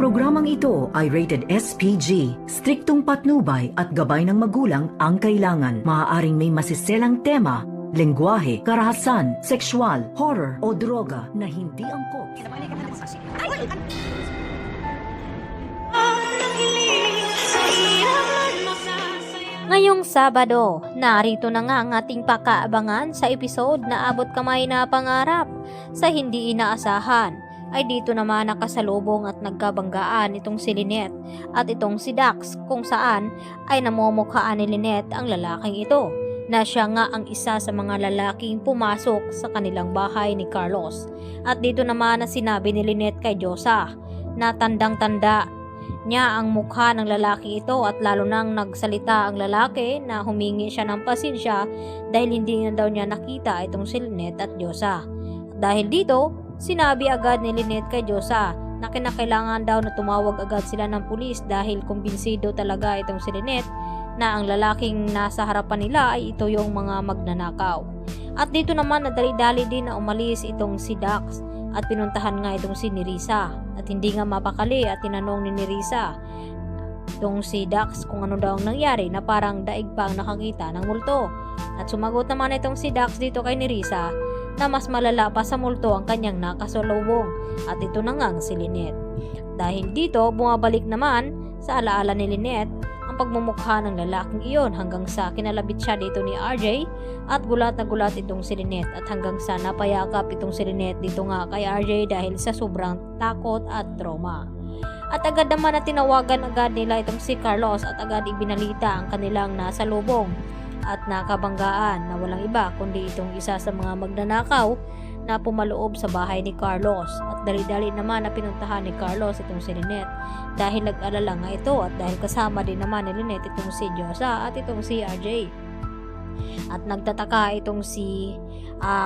programang ito ay rated SPG. Striktong patnubay at gabay ng magulang ang kailangan. Maaaring may masiselang tema, lengguwahe, karahasan, sexual, horror o droga na hindi angkop. Ngayong Sabado, narito na nga ang ating pakaabangan sa episode na Abot Kamay na Pangarap. Sa hindi inaasahan, ay dito naman nakasalubong at nagkabanggaan itong si Lynette at itong si Dax, kung saan ay namumukhaan ni Lynette ang lalaking ito na siya nga ang isa sa mga lalaking pumasok sa kanilang bahay ni Carlos. At dito naman na sinabi ni Lynette kay Diyosa na tandang-tanda niya ang mukha ng lalaki ito, at lalo nang nagsalita ang lalaki na humingi siya ng pasensya dahil hindi na daw niya nakita itong si Lynette at Diyosa. Dahil dito, sinabi agad ni Lynette kay Diyosa na kinakailangan daw na tumawag agad sila ng pulis dahil kumbinsido talaga itong si Lynette na ang lalaking nasa harapan nila ay ito yung mga magnanakaw. At dito naman nadali-dali din na umalis itong si Dax at pinuntahan nga itong si Nerissa, at hindi nga mapakali at tinanong ni Nerissa itong si Dax kung ano daw ang nangyari, na parang daig pa ang nakakita ng multo. At sumagot naman itong si Dax dito kay Nerissa na mas malala pa sa multo ang kanyang nakasalubong, at ito na nga si Lynette. Dahil dito, bumabalik naman sa alaala ni Lynette ang pagmumukha ng lalaking iyon hanggang sa kinalabit siya dito ni RJ, at gulat na gulat itong si Lynette, at hanggang sa napayakap itong si Lynette dito nga kay RJ dahil sa sobrang takot at trauma. At agad naman na tinawagan agad nila itong si Carlos at agad ibinalita ang kanilang nasa lubong at nakabanggaan na walang iba kundi itong isa sa mga magnanakaw na pumaloob sa bahay ni Carlos. At dali-dali naman na pinuntahan ni Carlos itong si Lynette dahil nag-alala nga ito, at dahil kasama din naman ni Lynette itong si Diyosa at itong si RJ. At nagtataka itong si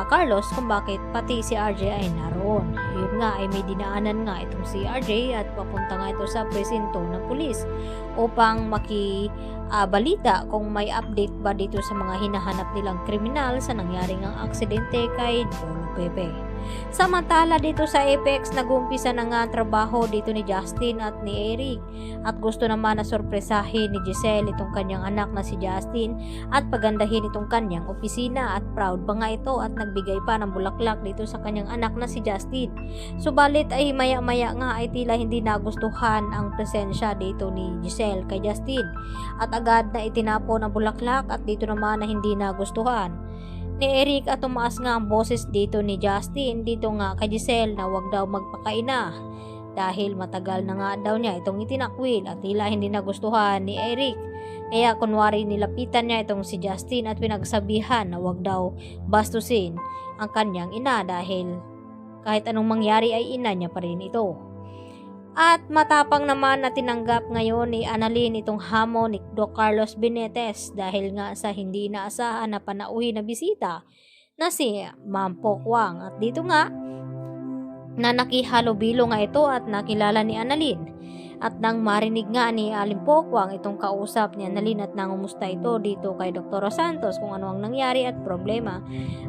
Carlos kung bakit pati si RJ ay naroon. Yun nga ay may dinaanan nga itong si RJ at papunta nga ito sa presinto ng pulis upang makibalita kung may update ba dito sa mga hinahanap nilang kriminal sa nangyaring ang aksidente kay Lolo Pepe. Samantala dito sa Apex, nag-uumpisa na nga ang trabaho dito ni Justin at ni Eric, at gusto naman na sorpresahin ni Giselle itong kanyang anak na si Justin at pagandahin itong kanyang opisina, at proud pa nga ito at nagbigay pa ng bulaklak dito sa kanyang anak na si Justin. Subalit ay maya-maya nga ay tila hindi nagustuhan ang presensya dito ni Giselle kay Justin, at agad na itinapon ang bulaklak, at dito naman na hindi nagustuhan ni Eric at tumaas nga ang boses dito ni Justin dito nga kay Giselle na wag daw magpakaina dahil matagal na nga daw niya itong itinakwil, at tila hindi nagustuhan ni Eric. Kaya kunwari nilapitan niya itong si Justin at pinagsabihan na wag daw bastusin ang kanyang ina dahil kahit anong mangyari ay ina niya pa rin ito. At matapang naman na tinanggap ngayon ni Annalyn itong hamon ni Doc Carlos Benitez dahil nga sa hindi inaasahan na panauhin na bisita na si Ma'am Pokwang. At dito nga na nakihalubilo nga ito at nakilala ni Annalyn. At nang marinig nga ni Aling Pokwang itong kausap ni Annalyn at nangumusta ito dito kay Dr. Santos kung ano ang nangyari at problema,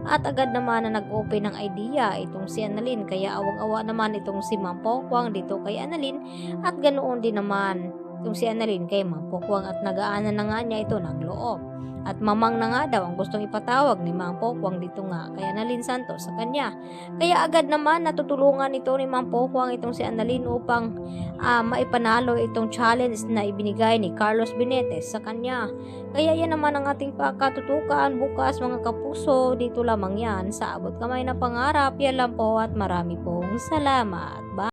at agad naman na nag-open ng idea itong si Annalyn, kaya awang-awa naman itong si Ma'am Pokwang dito kay Annalyn, at ganoon din naman itong si Annalyn kay Ma'am Pokwang, at nagaanan na nga niya ito ng loob. At mamang na nga daw ang gustong ipatawag ni Ma'am Pokwang dito nga kay Annalyn Santos sa kanya. Kaya agad naman natutulungan ito ni Ma'am Pokwang itong si Annalyn upang maipanalo itong challenge na ibinigay ni Carlos Benitez sa kanya. Kaya yan naman ang ating pakatutukan bukas mga kapuso. Dito lamang yan sa Abot Kamay na Pangarap. Yan lang po, at marami pong salamat. Bye!